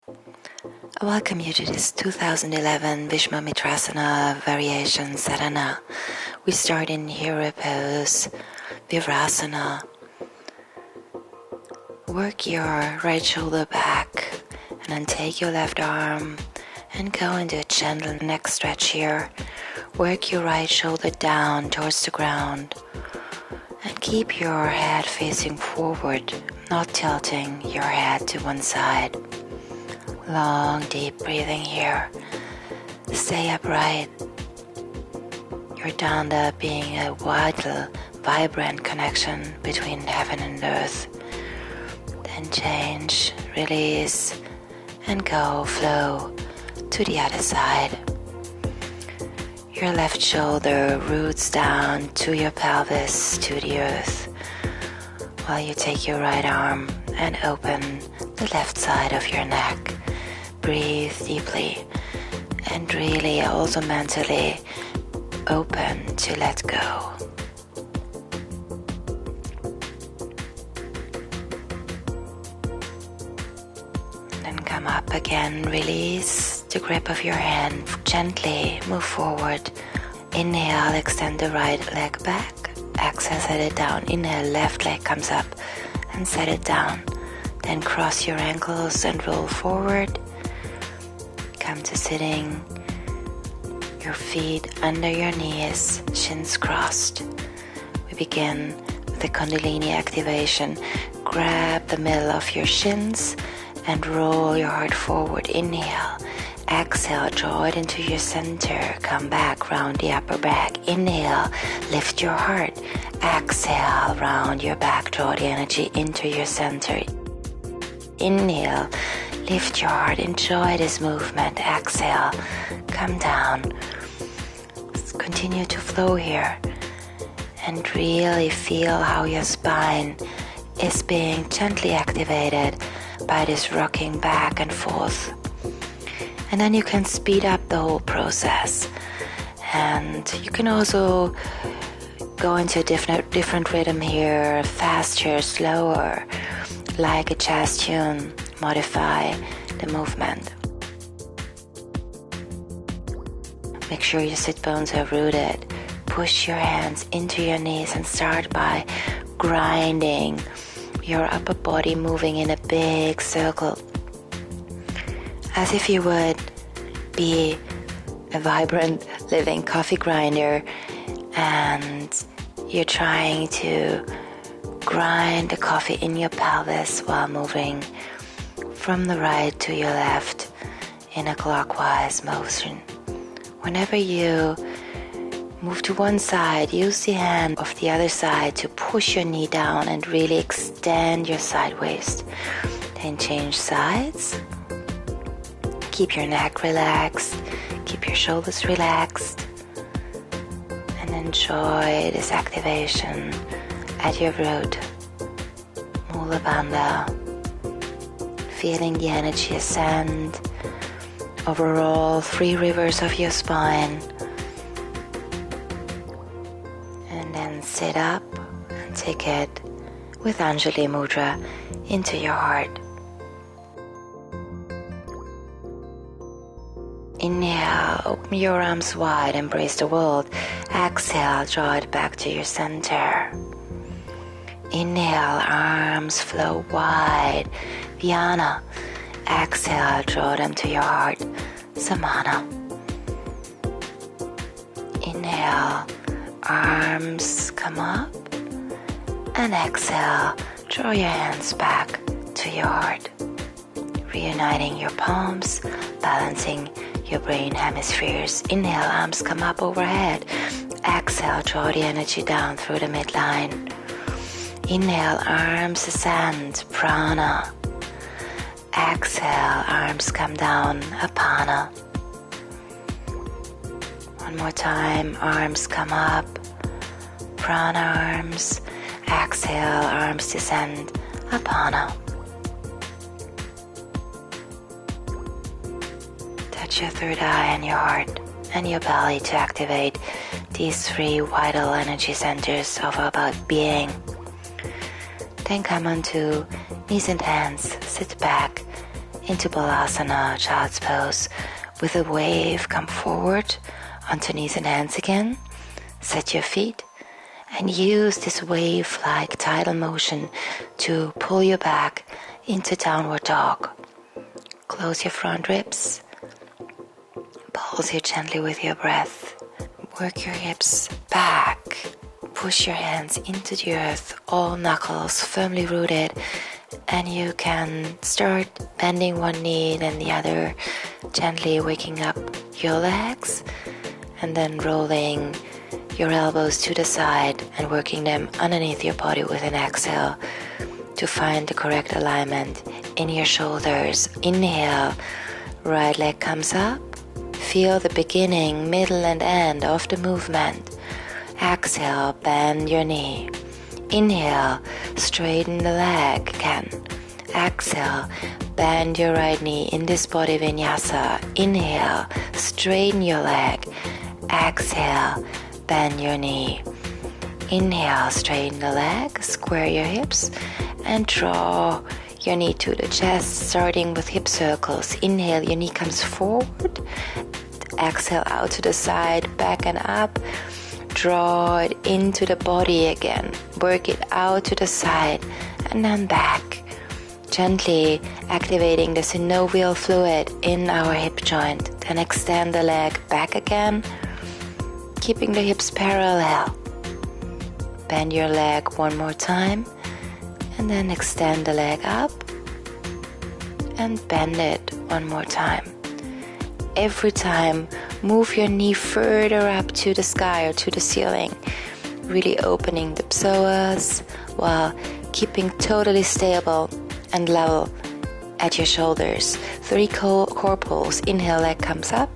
I welcome you to this 2011 Vismamitrasana Variations Sadhana. We start in hero pose, Virasana. Work your right shoulder back and then take your left arm and go into a gentle neck stretch here. Work your right shoulder down towards the ground and keep your head facing forward, not tilting your head to one side. Long, deep breathing here. Stay upright. Your danda being a vital, vibrant connection between heaven and earth. Then change, release, and go, flow to the other side. Your left shoulder roots down to your pelvis, to the earth, while you take your right arm and open the left side of your neck. Breathe deeply and really also mentally open to let go. Then come up again, release the grip of your hand, gently move forward. Inhale, extend the right leg back, exhale, set it down. Inhale, left leg comes up and set it down. Then cross your ankles and roll forward. Come to sitting, your feet under your knees, shins crossed. We begin with the Kundalini activation. Grab the middle of your shins and roll your heart forward. Inhale, exhale, draw it into your center. Come back, round the upper back. Inhale, lift your heart. Exhale, round your back, draw the energy into your center. Inhale, lift your heart, enjoy this movement. Exhale, come down. Let's continue to flow here and really feel how your spine is being gently activated by this rocking back and forth. And then you can speed up the whole process. And you can also go into a different rhythm here, faster, slower, like a jazz tune. Modify the movement. Make sure your sit bones are rooted. Push your hands into your knees and start by grinding your upper body, moving in a big circle, as if you would be a vibrant living coffee grinder and you're trying to grind the coffee in your pelvis while moving from the right to your left in a clockwise motion. Whenever you move to one side, use the hand of the other side to push your knee down and really extend your side waist. Then change sides. Keep your neck relaxed, keep your shoulders relaxed, and enjoy this activation at your root, Mula Bandha. Feeling the energy ascend over all 3 rivers of your spine. And then sit up and take it with Anjali Mudra into your heart. Inhale, open your arms wide, embrace the world. Exhale, draw it back to your center. Inhale, arms flow wide, Dhyana. Exhale, draw them to your heart, Samana. Inhale, arms come up, and exhale, draw your hands back to your heart. Reuniting your palms, balancing your brain hemispheres. Inhale, arms come up overhead. Exhale, draw the energy down through the midline. Inhale, arms ascend, prana. Exhale, arms come down, apana. One more time, arms come up, prana arms. Exhale, arms descend, apana. Touch your third eye and your heart and your belly to activate these 3 vital energy centers of our being. Then come onto knees and hands, sit back into Balasana, Child's Pose. With a wave, come forward onto knees and hands again. Set your feet and use this wave-like tidal motion to pull you back into Downward Dog. Close your front ribs. Pulse here gently with your breath. Work your hips back. Push your hands into the earth, all knuckles firmly rooted. And you can start bending one knee and the other, gently waking up your legs, and then rolling your elbows to the side and working them underneath your body with an exhale to find the correct alignment in your shoulders. Inhale, right leg comes up. Feel the beginning, middle and end of the movement. Exhale, bend your knee. Inhale, straighten the leg again. Exhale, bend your right knee in this body Vinyasa. Inhale, straighten your leg. Exhale, bend your knee. Inhale, straighten the leg, square your hips, and draw your knee to the chest, starting with hip circles. Inhale, your knee comes forward. Exhale, out to the side, back and up. Draw it into the body again. Work it out to the side and then back. Gently activating the synovial fluid in our hip joint. Then extend the leg back again, keeping the hips parallel. Bend your leg one more time and then extend the leg up and bend it one more time. Every time, move your knee further up to the sky or to the ceiling, really opening the psoas while keeping totally stable and level at your shoulders. 3 core pulls. Inhale, leg comes up.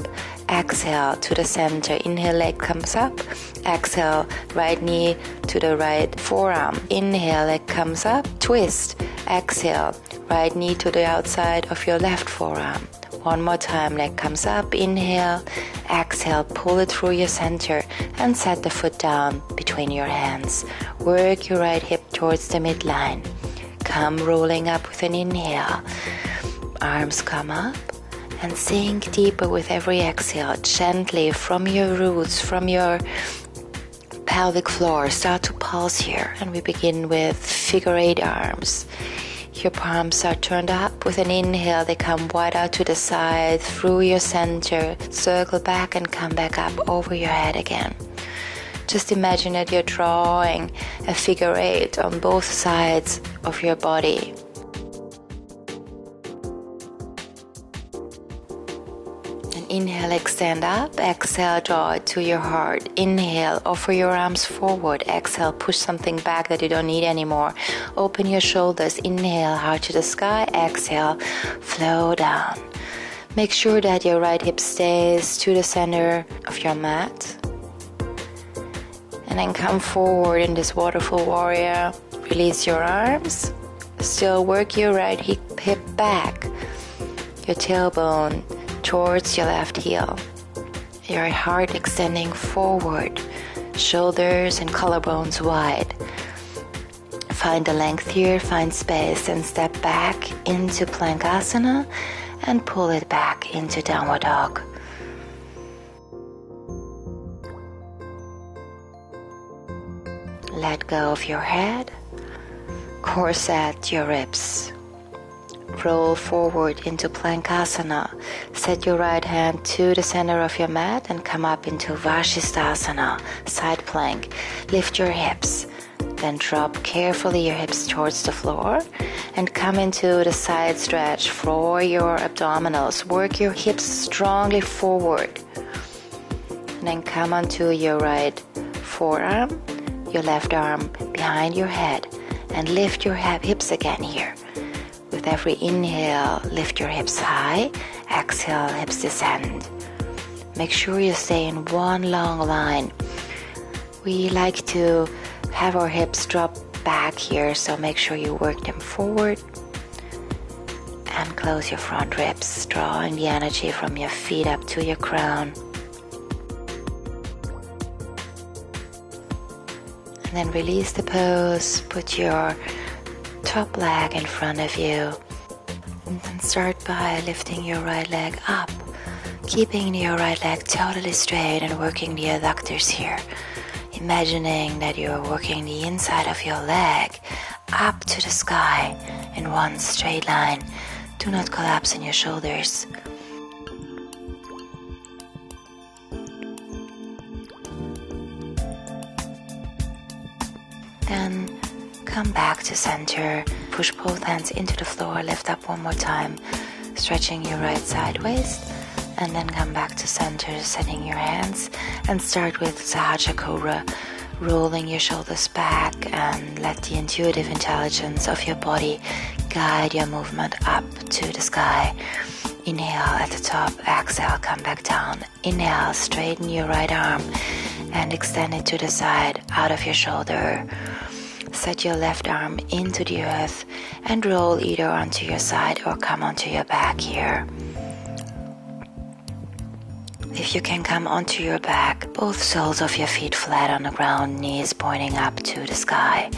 Exhale to the center. Inhale, leg comes up. Exhale, right knee to the right forearm. Inhale, leg comes up. Twist. Exhale, right knee to the outside of your left forearm. One more time, leg comes up. Inhale, exhale, pull it through your center and set the foot down between your hands. Work your right hip towards the midline. Come rolling up with an inhale. Arms come up and sink deeper with every exhale. Gently from your roots, from your pelvic floor, start to pulse here. And we begin with figure 8 arms. Your palms are turned up. With an inhale, they come wide out to the side, through your center, circle back and come back up over your head again. Just imagine that you're drawing a figure 8 on both sides of your body. Inhale, extend up. Exhale, draw it to your heart. Inhale, offer your arms forward. Exhale, push something back that you don't need anymore. Open your shoulders. Inhale, heart to the sky. Exhale, flow down. Make sure that your right hip stays to the center of your mat. And then come forward in this waterfall warrior. Release your arms. Still work your right hip back. Your tailbone towards your left heel. Your heart extending forward. Shoulders and collarbones wide. Find the length here, find space, and step back into Plankasana and pull it back into Downward Dog. Let go of your head. Corset your ribs. Roll forward into Plankasana. Set your right hand to the center of your mat and come up into Vashisthasana, side plank. Lift your hips. Then drop carefully your hips towards the floor and come into the side stretch for your abdominals. Work your hips strongly forward. And then come onto your right forearm, your left arm behind your head, and lift your hips again here. With every inhale, lift your hips high. Exhale, hips descend. Make sure you stay in one long line. We like to have our hips drop back here, so make sure you work them forward. And close your front ribs, drawing the energy from your feet up to your crown. And then release the pose. Put your top leg in front of you. And start by lifting your right leg up, keeping your right leg totally straight and working the adductors here. Imagining that you're working the inside of your leg up to the sky in one straight line. Do not collapse in your shoulders. Then come back to center. Push both hands into the floor. Lift up one more time, stretching your right side waist. And then come back to center, setting your hands, and start with Sahaja Cobra, rolling your shoulders back and let the intuitive intelligence of your body guide your movement up to the sky. Inhale at the top, exhale, come back down. Inhale, straighten your right arm and extend it to the side, out of your shoulder. Set your left arm into the earth and roll either onto your side or come onto your back here. If you can come onto your back, both soles of your feet flat on the ground, knees pointing up to the sky.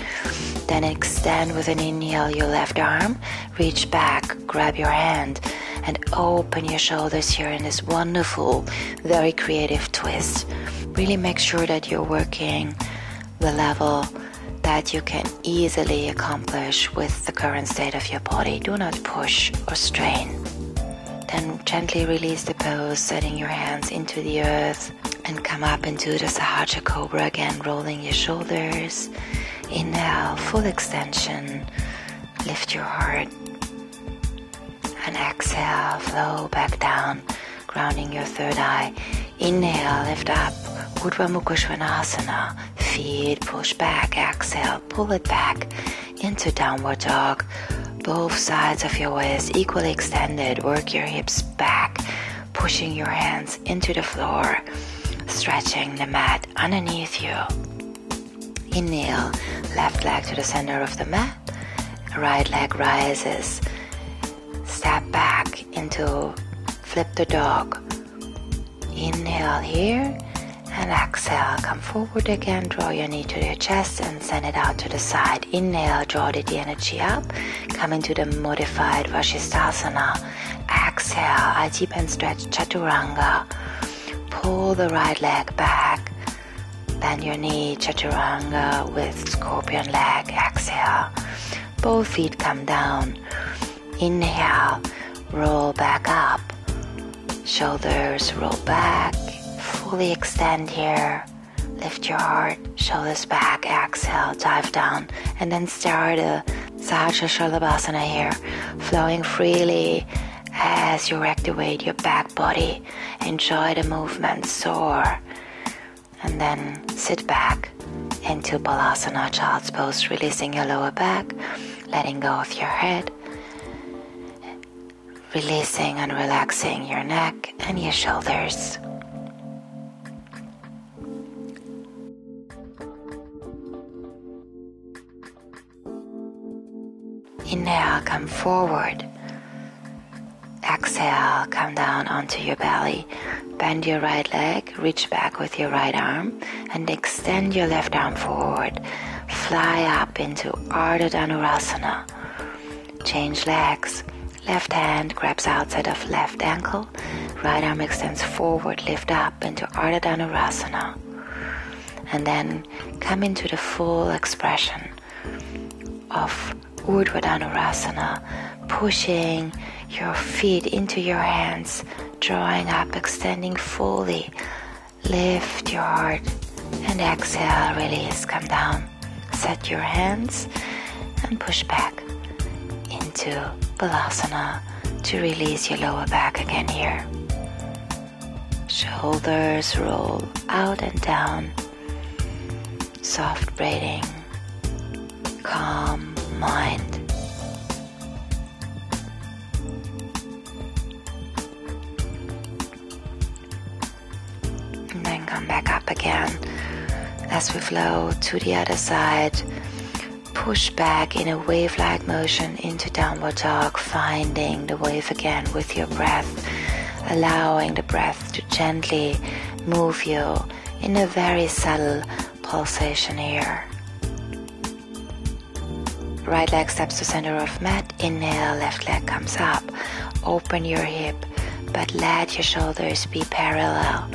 Then extend with an inhale your left arm, reach back, grab your hand, and open your shoulders here in this wonderful, very creative twist. Really make sure that you're working the level that you can easily accomplish with the current state of your body. Do not push or strain. Then gently release the pose, setting your hands into the earth and come up into the Sahaja Cobra again, rolling your shoulders. Inhale, full extension, lift your heart. And exhale, flow back down, grounding your third eye. Inhale, lift up, Urdhva Mukha Svanasana, feet push back, exhale, pull it back into downward dog. Both sides of your waist equally extended. Work your hips back, pushing your hands into the floor, stretching the mat underneath you. Inhale, left leg to the center of the mat. Right leg rises. Step back into flip the dog. Inhale here and exhale. Come forward again. Draw your knee to your chest and send it out to the side. Inhale, draw the energy up. Come into the modified Vashisthasana. Exhale, I deepen stretch Chaturanga. Pull the right leg back. Bend your knee, Chaturanga with scorpion leg. Exhale. Both feet come down. Inhale, roll back up. Shoulders roll back. Fully extend here. Lift your heart, shoulders back. Exhale, dive down. And then start a Sahaja Shalabhasana here, flowing freely as you activate your back body. Enjoy the movement, soar. And then sit back into Balasana, Child's Pose, releasing your lower back, letting go of your head, releasing and relaxing your neck and your shoulders. Inhale, come forward. Exhale, come down onto your belly. Bend your right leg, reach back with your right arm, and extend your left arm forward. Fly up into Ardha Dhanurasana. Change legs. Left hand grabs outside of left ankle. Right arm extends forward, lift up into Ardha Dhanurasana. And then come into the full expression of Urdhva Dhanurasana, pushing your feet into your hands, drawing up, extending fully. Lift your heart and exhale, release, come down. Set your hands and push back into Balasana to release your lower back again here. Shoulders roll out and down. Soft breathing, calm mind. And then come back up again as we flow to the other side. Push back in a wave-like motion into downward dog, finding the wave again with your breath, allowing the breath to gently move you in a very subtle pulsation here. right leg steps to center of mat. Inhale, left leg comes up. Open your hip, but let your shoulders be parallel.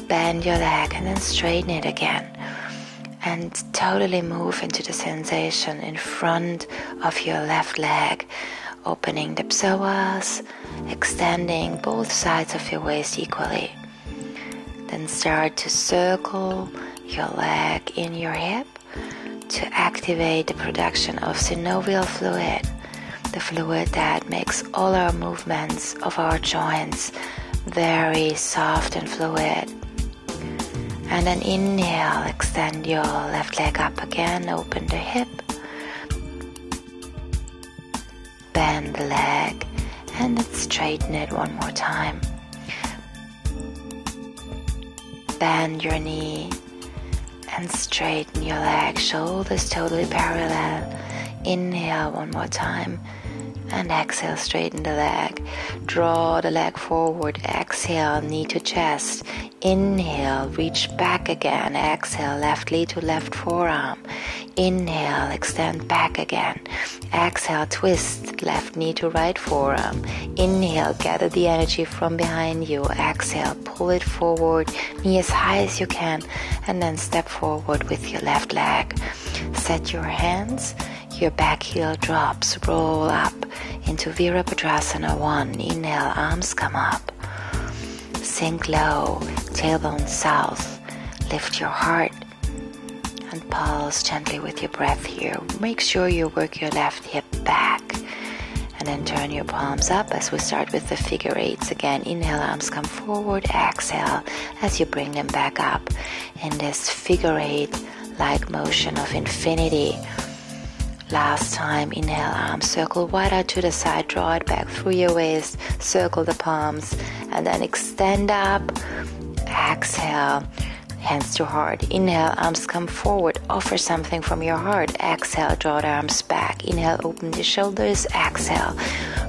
Bend your leg and then straighten it again. And totally move into the sensation in front of your left leg. Opening the psoas, extending both sides of your waist equally. Then start to circle your leg in your hip to activate the production of synovial fluid, the fluid that makes all our movements of our joints very soft and fluid. And then inhale, extend your left leg up again, open the hip, bend the leg, and then straighten it one more time. Bend your knee and straighten your leg, shoulders totally parallel. Inhale one more time and exhale, straighten the leg. Draw the leg forward, exhale, knee to chest. Inhale, reach back again. Exhale, left knee to left forearm. Inhale, extend back again. Exhale, twist, left knee to right forearm. Inhale, gather the energy from behind you. Exhale, pull it forward, knee as high as you can, and then step forward with your left leg. Set your hands, your back heel drops, roll up into Virabhadrasana 1. Inhale, arms come up. Sink low, tailbone south. Lift your heart and pulse gently with your breath here. Make sure you work your left hip back. And then turn your palms up as we start with the figure eights again. Inhale, arms come forward. Exhale as you bring them back up in this figure eight-like motion of infinity. Last time, inhale, arms circle wide out to the side, draw it back through your waist, circle the palms, and then extend up. Exhale, hands to heart. Inhale, arms come forward, offer something from your heart. Exhale, draw the arms back. Inhale, open the shoulders. Exhale,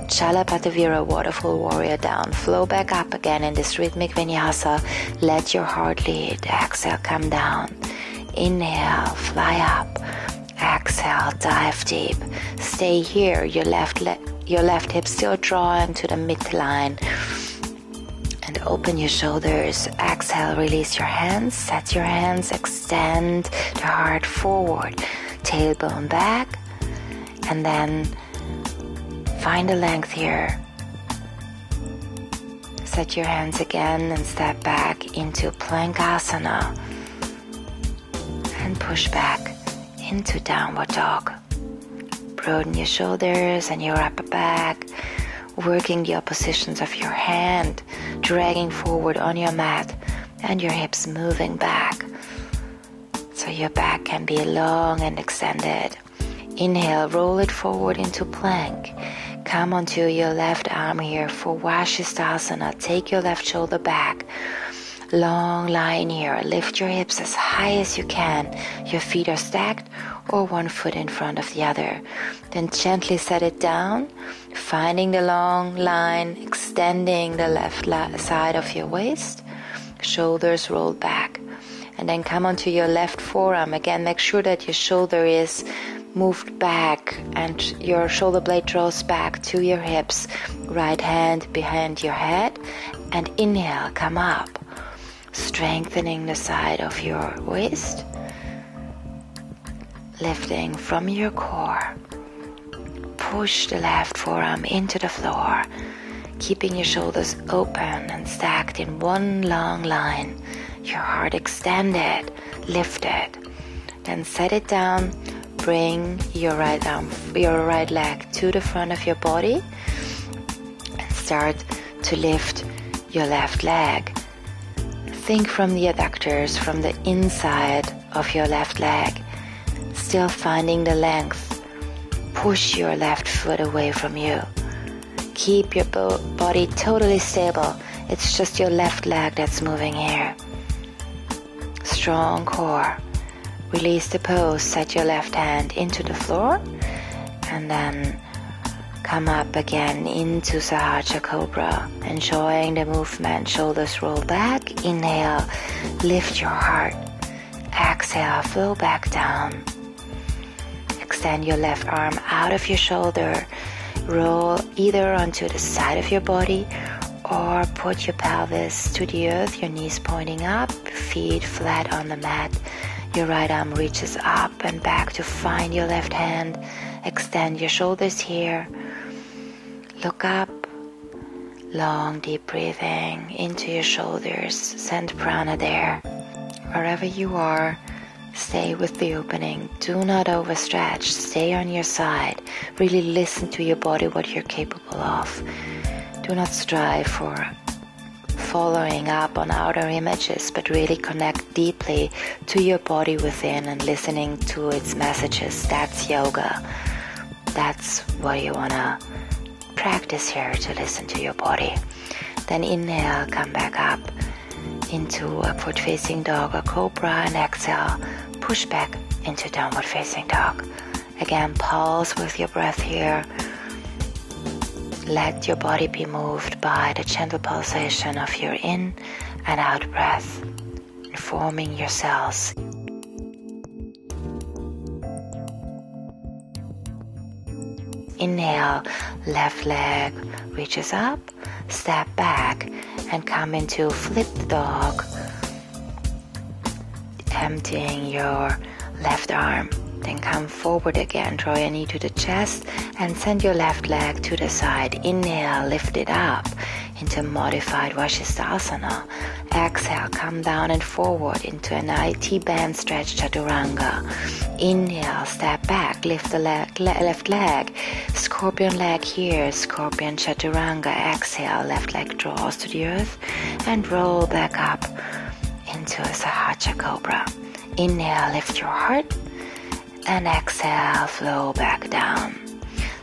Chalapatavira, waterfall warrior down. Flow back up again in this rhythmic vinyasa. Let your heart lead. Exhale, come down. Inhale, fly up. Exhale, dive deep. Stay here. Your left hip still drawing to the midline. And open your shoulders. Exhale, release your hands. Set your hands. Extend the heart forward. Tailbone back. And then find a length here. Set your hands again and step back into Plankasana. And push back into downward dog. Broaden your shoulders and your upper back, working the oppositions of your hand, dragging forward on your mat, and your hips moving back so your back can be long and extended. Inhale, roll it forward into plank. Come onto your left arm here for Vashisthasana. Take your left shoulder back. Long line here. Lift your hips as high as you can. Your feet are stacked or one foot in front of the other. Then gently set it down, finding the long line, extending the left side of your waist. Shoulders rolled back. And then come onto your left forearm. Again, make sure that your shoulder is moved back and your shoulder blade draws back to your hips. Right hand behind your head. And inhale, come up. Strengthening the side of your waist, lifting from your core. Push the left forearm into the floor, keeping your shoulders open and stacked in one long line. Your heart extended, lifted. Then set it down. Bring your right leg to the front of your body and start to lift your left leg. Think from the adductors, from the inside of your left leg, still finding the length. Push your left foot away from you. Keep your body totally stable. It's just your left leg that's moving here. Strong core. Release the pose. Set your left hand into the floor and then come up again into Sahaja Cobra, enjoying the movement. Shoulders roll back. Inhale, lift your heart. Exhale, flow back down. extend your left arm out of your shoulder. Roll either onto the side of your body or put your pelvis to the earth, your knees pointing up, feet flat on the mat. Your right arm reaches up and back to find your left hand. Extend your shoulders here. Look up. Long, deep breathing into your shoulders. Send prana there. Wherever you are, stay with the opening. Do not overstretch. Stay on your side. Really listen to your body, what you're capable of. Do not strive for following up on outer images, but really connect deeply to your body within and listening to its messages. That's yoga. That's what you want to practice here, to listen to your body. Then inhale, come back up into upward facing dog or cobra, and exhale, push back into downward facing dog. Again, pulse with your breath here. Let your body be moved by the gentle pulsation of your in and out breath, informing your cells. Inhale, left leg reaches up, step back and come into flip the dog, emptying your left arm. Then come forward again, draw your knee to the chest and send your left leg to the side. Inhale, lift it up into modified Vashisthasana. Exhale, come down and forward into an IT band stretch chaturanga. Inhale, step back, lift the left leg, scorpion leg here, scorpion chaturanga. Exhale, left leg draws to the earth and roll back up into a Sahaja Cobra. Inhale, lift your heart. And exhale, flow back down.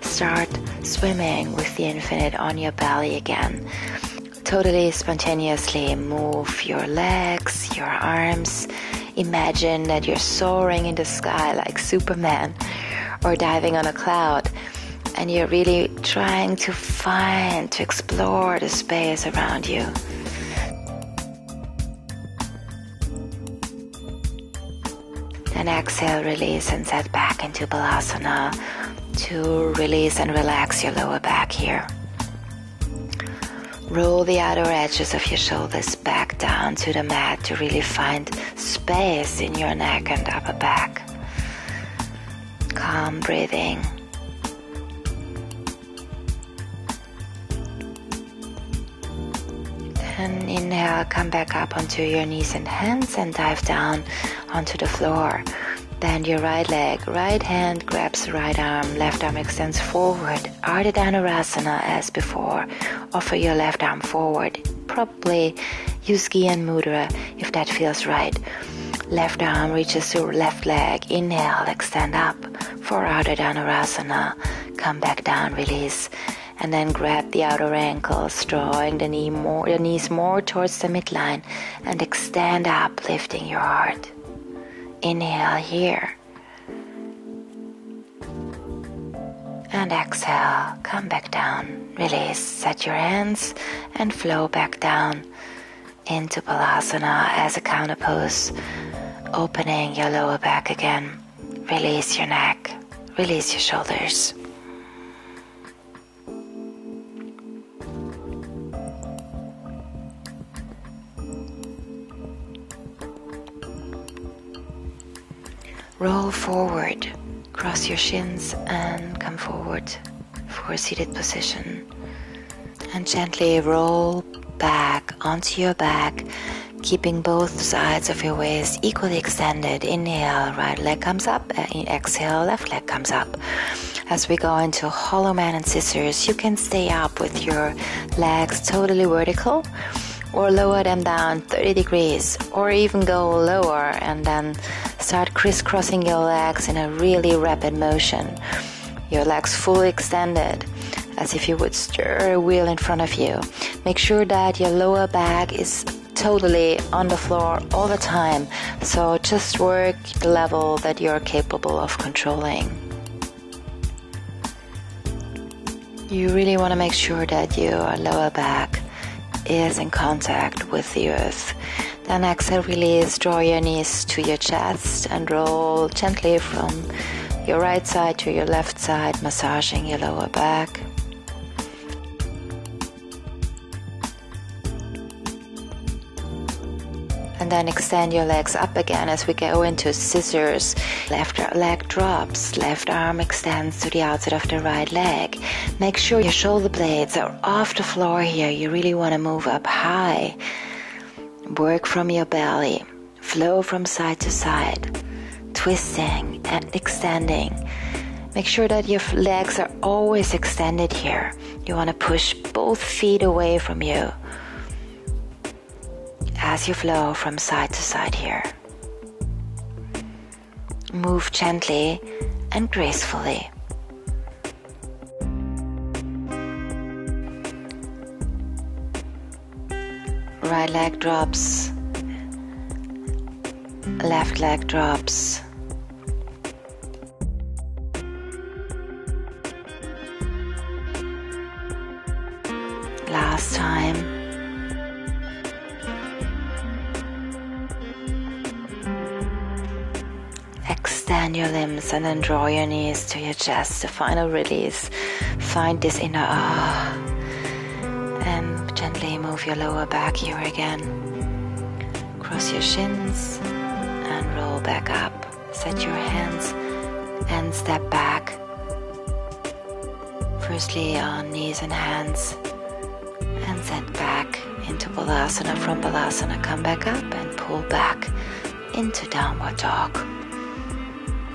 Start swimming with the infinite on your belly again. Totally spontaneously move your legs, your arms. Imagine that you're soaring in the sky like Superman or diving on a cloud. And you're really trying to explore the space around you. Then exhale, release and set back into Balasana to release and relax your lower back here. Roll the outer edges of your shoulders back down to the mat to really find space in your neck and upper back. Calm breathing. Then inhale, come back up onto your knees and hands and dive down onto the floor. Bend your right leg, right hand grabs the right arm, left arm extends forward. Ardha Dhanurasana as before. Offer your left arm forward. Probably use Gyan Mudra if that feels right. Left arm reaches to left leg. Inhale, extend up for Ardha Dhanurasana. Come back down, release. And then grab the outer ankles, drawing the knees more towards the midline, and extend up, lifting your heart. Inhale here. And exhale, come back down, release, set your hands and flow back down into Balasana as a counter pose, opening your lower back again. Release your neck, release your shoulders. Roll forward, cross your shins and come forward for a seated position. And gently roll back onto your back, keeping both sides of your waist equally extended. Inhale, right leg comes up, exhale, left leg comes up. As we go into hollow man and scissors, you can stay up with your legs totally vertical, or lower them down 30 degrees, or even go lower and then start crisscrossing your legs in a really rapid motion. Your legs fully extended, as if you would stir a wheel in front of you. Make sure that your lower back is totally on the floor all the time, so just work the level that you're capable of controlling. You really want to make sure that your lower back is in contact with the earth. Then exhale, release, draw your knees to your chest and roll gently from your right side to your left side, massaging your lower back. And then extend your legs up again as we go into scissors. Left leg drops, left arm extends to the outside of the right leg. Make sure your shoulder blades are off the floor here. You really want to move up high. Work from your belly. Flow from side to side. Twisting and extending. Make sure that your legs are always extended here. You want to push both feet away from you as you flow from side to side here. Move gently and gracefully. Right leg drops, left leg drops. Last time. Extend your limbs and then draw your knees to your chest. The final release. Find this inner ah. And gently move your lower back here again. Cross your shins and roll back up. Set your hands and step back. Firstly on knees and hands. And set back into Balasana. From Balasana, come back up and pull back into Downward Dog.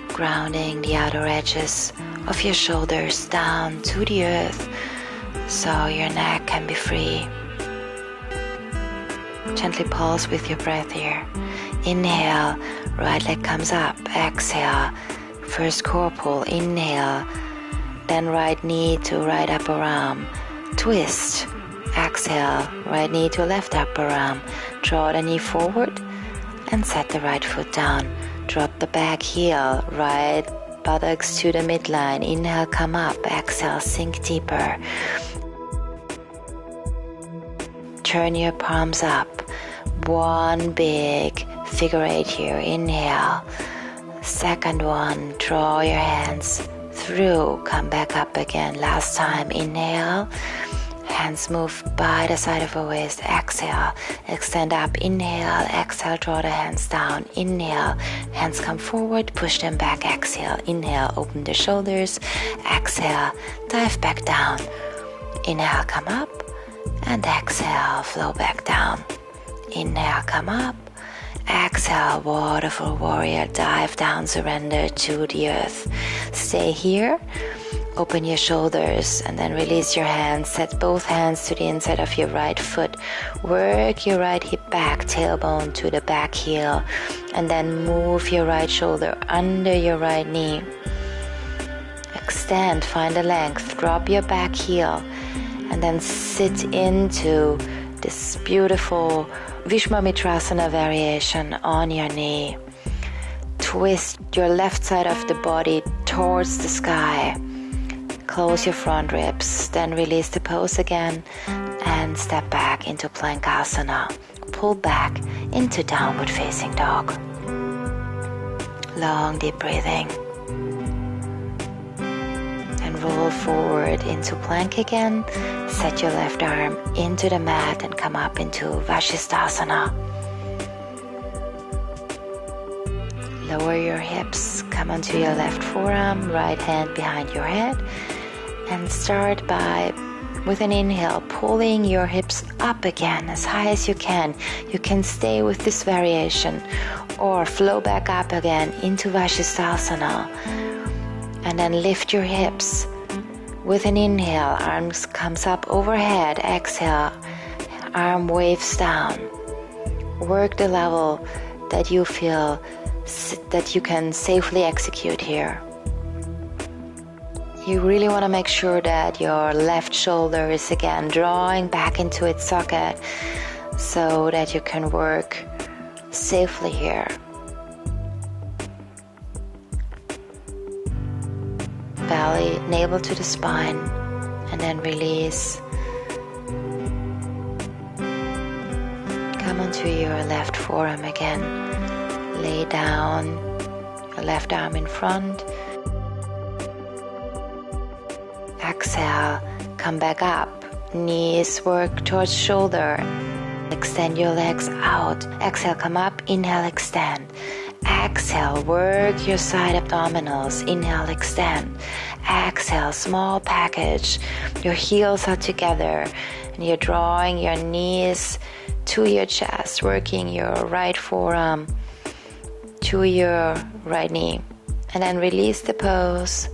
Grounding the outer edges of your shoulders down to the earth so your neck can be free. Gently pulse with your breath here. Inhale, right leg comes up. Exhale, first core pull. Inhale, then right knee to right upper arm. Twist. Exhale, right knee to left upper arm. Draw the knee forward and set the right foot down. Drop the back heel, right buttocks to the midline. Inhale, come up. Exhale, sink deeper. Turn your palms up. One big figure eight here. Inhale. Second one, draw your hands through. Come back up again. Last time. Inhale. Hands move by the side of the waist. Exhale, extend up. Inhale, exhale, draw the hands down. Inhale, hands come forward, push them back. Exhale, inhale, open the shoulders. Exhale, dive back down. Inhale, come up. And exhale, flow back down. Inhale, come up. Exhale, waterfall warrior, dive down, surrender to the earth. Stay here. Open your shoulders and then release your hands. Set both hands to the inside of your right foot. Work your right hip back, tailbone to the back heel. And then move your right shoulder under your right knee. Extend, find the length. Drop your back heel. And then sit into this beautiful Vismamitrasana variation on your knee. Twist your left side of the body towards the sky. Close your front ribs, then release the pose again and step back into Plankasana. Pull back into Downward Facing Dog. Long deep breathing. And roll forward into plank again. Set your left arm into the mat and come up into Vashisthasana. Lower your hips, come onto your left forearm, right hand behind your head. And start by, with an inhale, pulling your hips up again as high as you can. You can stay with this variation or flow back up again into Vashisthasana. And then lift your hips. With an inhale, arms comes up overhead. Exhale, arm waves down. Work the level that you feel that you can safely execute here. You really want to make sure that your left shoulder is again drawing back into its socket so that you can work safely here. Belly, navel to the spine, and then release. Come onto your left forearm again. Lay down your left arm in front. Exhale, come back up. Knees work towards shoulder. Extend your legs out. Exhale, come up. Inhale, extend. Exhale, work your side abdominals. Inhale, extend. Exhale, small package. Your heels are together and you're drawing your knees to your chest, working your right forearm to your right knee. And then release the pose.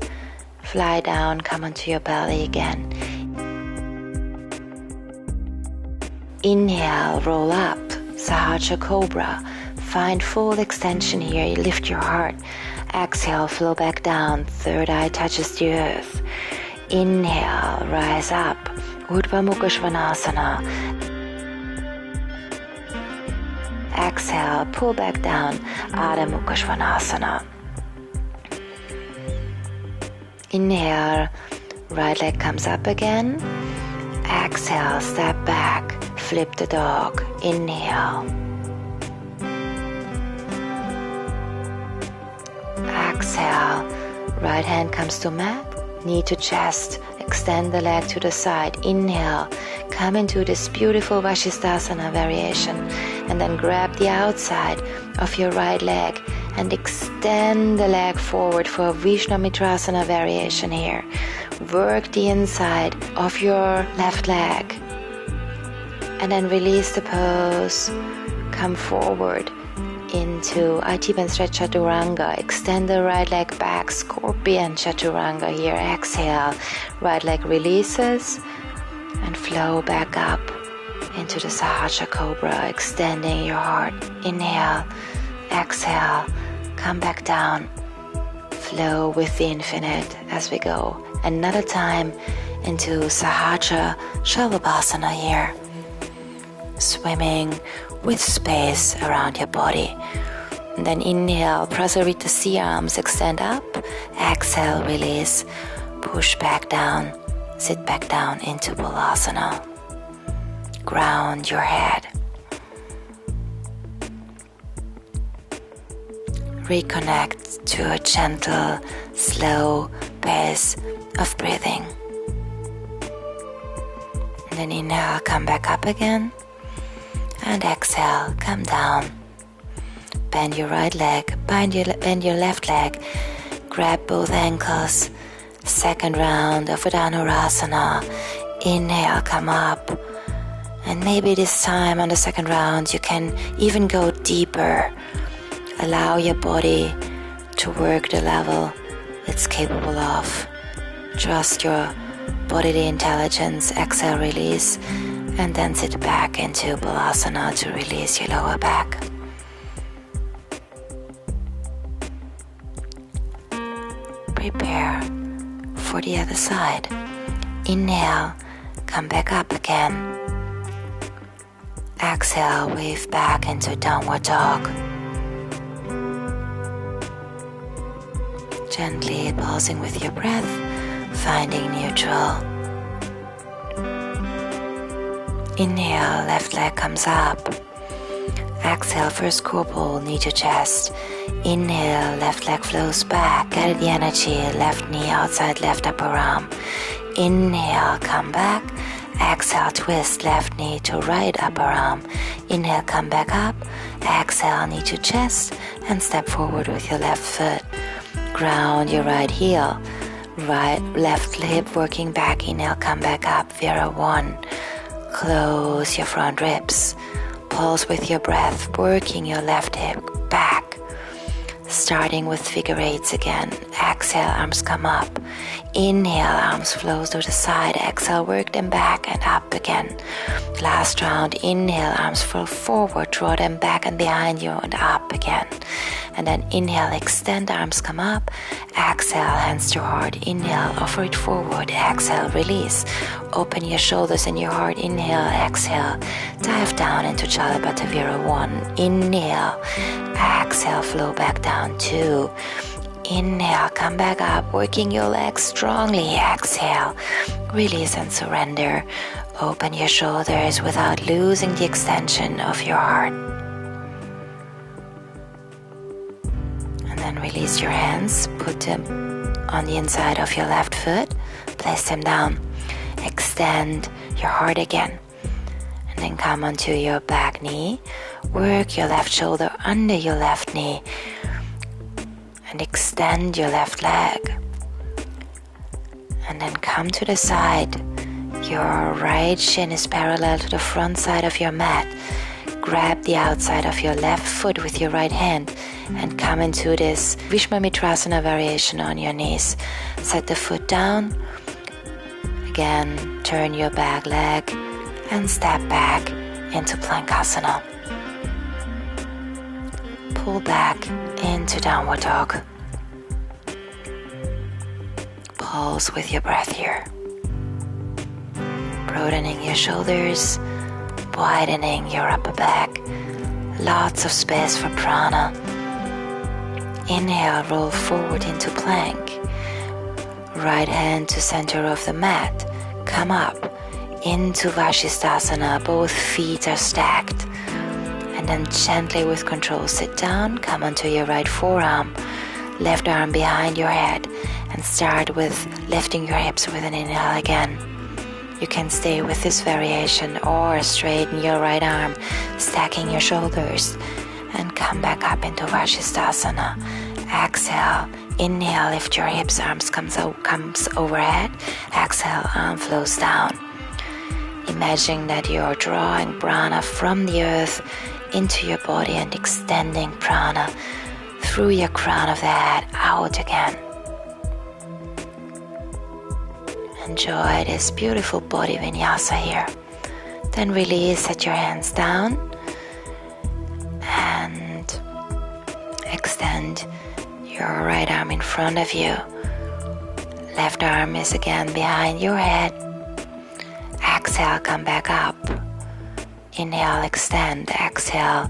Fly down, come onto your belly again. Inhale, roll up, Sahasrara Cobra. Find full extension here, you lift your heart. Exhale, flow back down, third eye touches the earth. Inhale, rise up, Urdhva Mukha Svanasana. Exhale, pull back down, Adho Mukha Svanasana. Inhale, right leg comes up again. Exhale, step back, flip the dog. Inhale. Exhale, right hand comes to mat, knee to chest, extend the leg to the side. Inhale, come into this beautiful Vashisthasana variation and then grab the outside of your right leg and extend the leg forward for a Vismamitrasana variation here. Work the inside of your left leg and then release the pose. Come forward into Itiban Stretch Chaturanga. Extend the right leg back, Scorpion Chaturanga here. Exhale, right leg releases and flow back up into the Sahasrara Cobra, extending your heart. Inhale, exhale, come back down, flow with the infinite as we go. Another time into Sahasrara Shalabhasana here, swimming with space around your body. And then inhale, Prasarita C arms, extend up. Exhale, release, push back down, sit back down into Balasana. Ground your head. Reconnect to a gentle, slow pace of breathing. And then inhale, come back up again. And exhale, come down. Bend your right leg, bend your left leg. Grab both ankles. Second round of Dhanurasana. Inhale, come up. And maybe this time on the second round you can even go deeper. Allow your body to work the level it's capable of. Trust your bodily intelligence. Exhale, release, and then sit back into Balasana to release your lower back. Prepare for the other side. Inhale, come back up again. Exhale, wave back into downward dog. Gently pausing with your breath, finding neutral. Inhale, left leg comes up. Exhale, first corporal, knee to chest. Inhale, left leg flows back. Gather the energy, left knee outside left upper arm. Inhale, come back. Exhale, twist left knee to right upper arm. Inhale, come back up. Exhale, knee to chest and step forward with your left foot. Ground your right heel. Left hip working back. Inhale, come back up. Vira 1. Close your front ribs. Pulse with your breath, working your left hip back. Starting with figure eights again. Exhale, arms come up. Inhale, arms flow to the side. Exhale, work them back and up again. Last round, inhale, arms flow forward, draw them back and behind you and up again. And then inhale, extend, arms come up. Exhale, hands to heart. Inhale, offer it forward. Exhale, release. Open your shoulders and your heart. Inhale, exhale. Dive down into Jalabhatavira 1. Inhale. Exhale, flow back down 2. Inhale, come back up, working your legs strongly. Exhale, release and surrender. Open your shoulders without losing the extension of your heart. And then release your hands, put them on the inside of your left foot, Place them down. Extend your heart again. And then come onto your back knee. Work your left shoulder under your left knee. And extend your left leg. And then come to the side. Your right shin is parallel to the front side of your mat. Grab the outside of your left foot with your right hand and come into this Vismamitrasana variation on your knees. Set the foot down. Again, turn your back leg and step back into Plankasana. Pull back into downward dog. Pulse with your breath here. Broadening your shoulders, widening your upper back. Lots of space for prana. Inhale, roll forward into plank. Right hand to center of the mat. Come up into Vashisthasana. Both feet are stacked. And then gently with control sit down. Come onto your right forearm. Left arm behind your head. And start with lifting your hips with an inhale again. You can stay with this variation or straighten your right arm, stacking your shoulders, and come back up into Vashisthasana. Exhale, inhale, lift your hips, arms comes overhead. Exhale, arm flows down. Imagine that you're drawing prana from the earth into your body and extending prana through your crown of the head out again. Enjoy this beautiful body vinyasa here. Then release, set your hands down and extend your right arm in front of you. Left arm is again behind your head. Exhale, come back up. Inhale, extend. Exhale,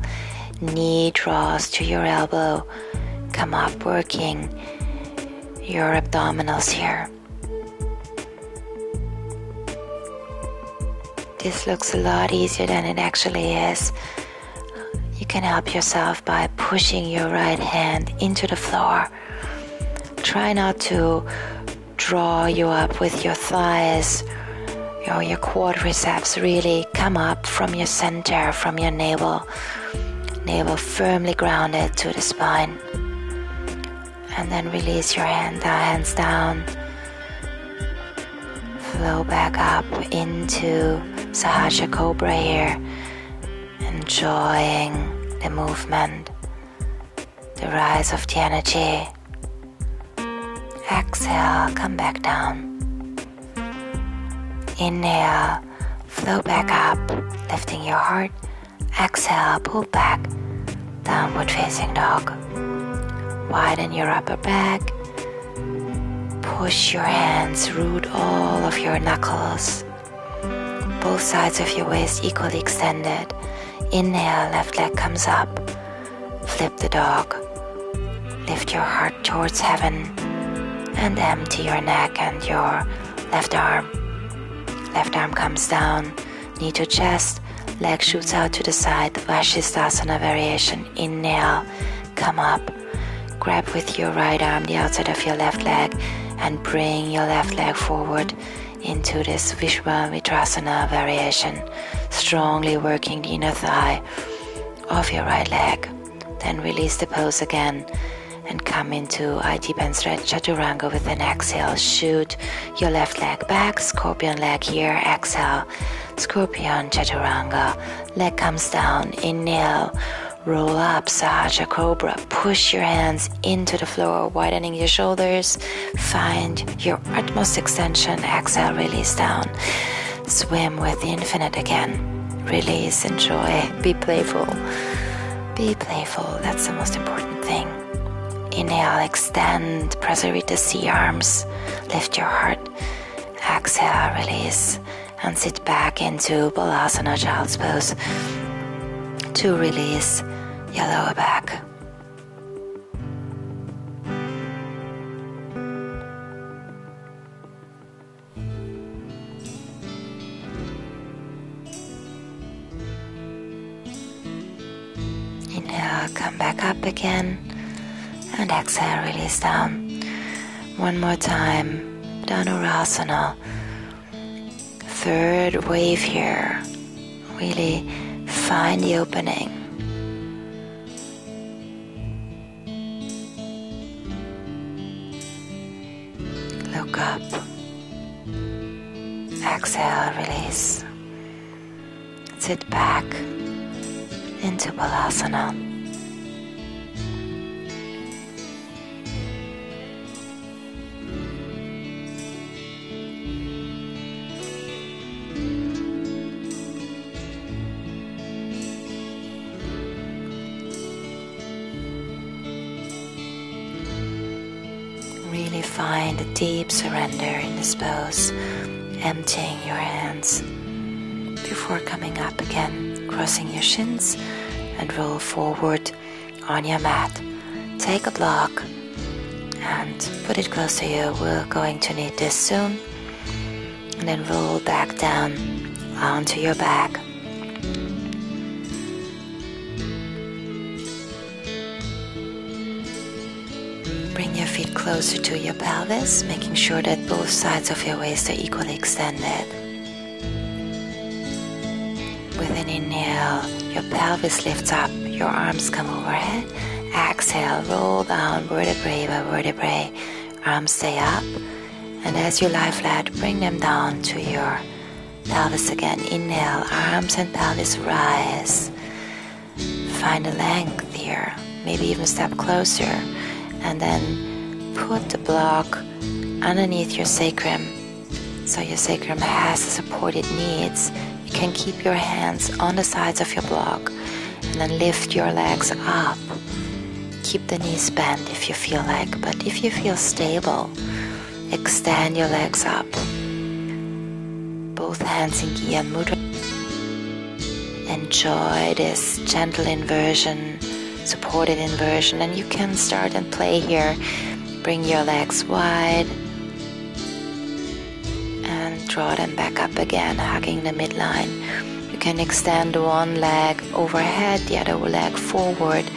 knee draws to your elbow. Come up, working your abdominals here. This looks a lot easier than it actually is. You can help yourself by pushing your right hand into the floor. Try not to draw you up with your thighs or your quadriceps. Really come up from your center, from your navel. Navel firmly grounded to the spine. And then release your hands down. Flow back up into Sahaja Cobra here, enjoying the movement, the rise of the energy. Exhale, come back down. Inhale, flow back up, lifting your heart. Exhale, pull back, downward facing dog. Widen your upper back. Push your hands, root all of your knuckles. Both sides of your waist equally extended. Inhale, left leg comes up. Flip the dog. Lift your heart towards heaven and empty your neck and your left arm. Left arm comes down, knee to chest, leg shoots out to the side. Vashisthasana variation. Inhale, come up. Grab with your right arm the outside of your left leg and bring your left leg forward into this Vismamitrasana variation, strongly working the inner thigh of your right leg. Then release the pose again and come into I deep and stretch Chaturanga with an exhale. Shoot your left leg back, scorpion leg here. Exhale, scorpion Chaturanga. Leg comes down. Inhale, roll up, Sahaja Cobra. Push your hands into the floor, widening your shoulders. Find your utmost extension. Exhale, release down. Swim with the infinite again. Release, enjoy, be playful. Be playful, that's the most important thing. Inhale, extend, Prasarita C arms. Lift your heart. Exhale, release. And sit back into Balasana, Child's Pose. To release your lower back. Inhale, come back up again. And exhale, release down. One more time. Dhanurasana. Third wave here. Really find the opening. Look up. Exhale, release. Sit back into Balasana. Really find a deep surrender in this pose, emptying your hands before coming up again, crossing your shins and roll forward on your mat. Take a block and put it close to you. We're going to need this soon. And then roll back down onto your back. Bring your feet closer to your pelvis, making sure that both sides of your waist are equally extended. With an inhale, your pelvis lifts up, your arms come overhead. Exhale, roll down vertebrae by vertebrae. Arms stay up. And as you lie flat, bring them down to your pelvis again. Inhale, arms and pelvis rise. Find a length here. Maybe even step closer. And then put the block underneath your sacrum. So your sacrum has the support it needs. You can keep your hands on the sides of your block. And then lift your legs up. Keep the knees bent if you feel like. But if you feel stable, extend your legs up. Both hands in Gyan Mudra. Enjoy this gentle inversion, supported inversion, and you can start and play here. Bring your legs wide and draw them back up again, hugging the midline. You can extend one leg overhead, the other leg forward,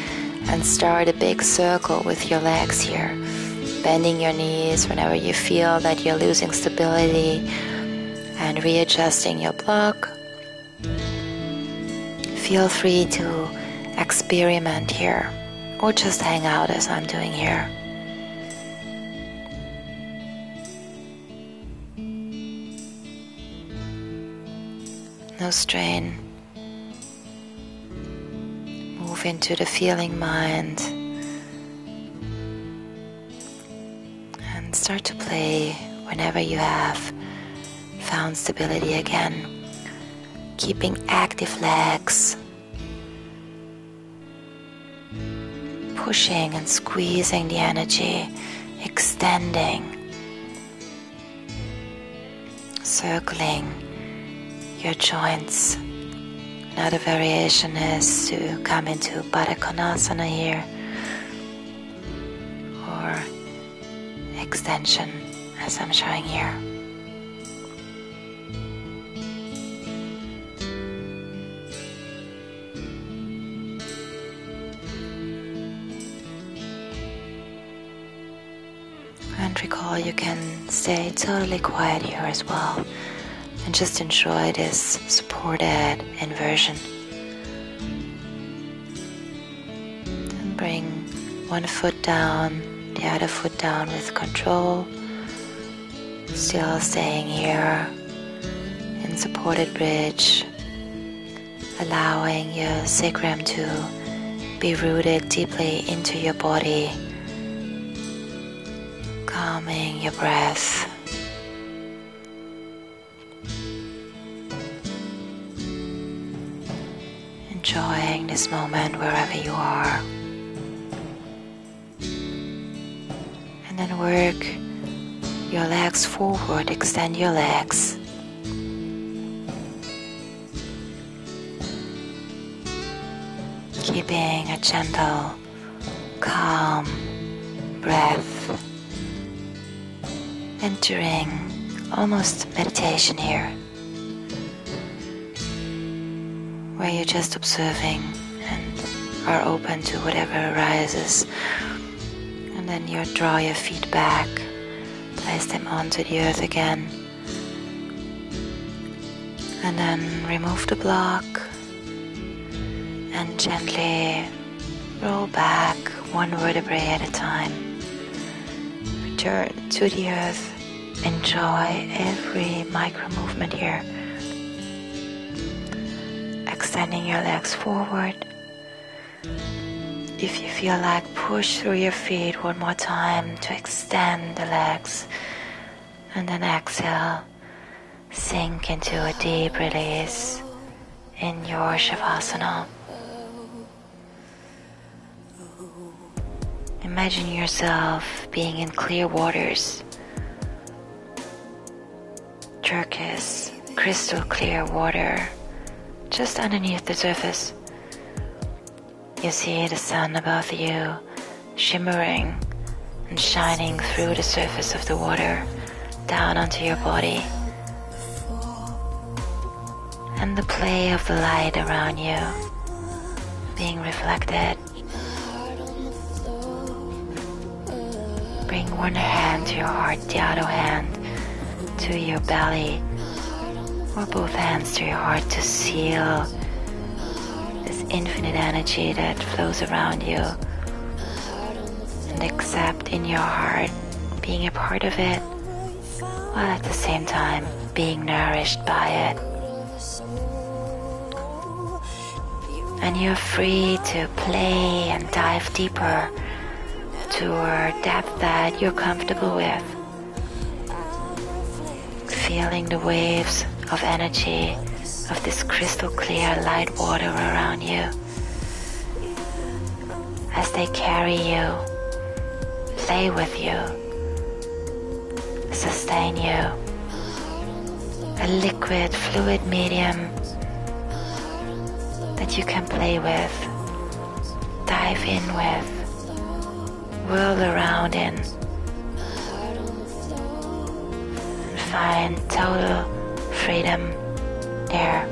and start a big circle with your legs here. Bending your knees whenever you feel that you're losing stability and readjusting your block. Feel free to experiment here or just hang out as I'm doing here. No strain. Move into the feeling mind. Start to play whenever you have found stability again. Keeping active legs. Pushing and squeezing the energy. Extending. Circling your joints. Another variation is to come into Baddha Konasana here. Or extension as I'm showing here. And recall you can stay totally quiet here as well and just enjoy this supported inversion. And bring one foot down, the other foot down with control, still staying here in supported bridge, allowing your sacrum to be rooted deeply into your body, calming your breath. Enjoying this moment wherever you are. And then work your legs forward, extend your legs. Keeping a gentle, calm breath. Entering almost meditation here, where you're just observing and are open to whatever arises. And then you draw your feet back, Place them onto the earth again. And then remove the block and gently roll back one vertebrae at a time. Return to the earth. Enjoy every micro movement here. Extending your legs forward. If you feel like, push through your feet one more time to extend the legs. And then exhale. Sink into a deep release in your Shavasana. Imagine yourself being in clear waters. Turquoise, crystal clear water just underneath the surface. You see the sun above you shimmering and shining through the surface of the water down onto your body. And the play of the light around you being reflected. Bring one hand to your heart, the other hand to your belly, or both hands to your heart to seal this infinite energy that flows around you, and accept in your heart being a part of it, while at the same time being nourished by it. And you're free to play and dive deeper to a depth that you're comfortable with. Feeling the waves of energy of this crystal clear light water around you as they carry you, play with you, sustain you. A liquid, fluid medium that you can play with, dive in with, whirl around in, and find total freedom there.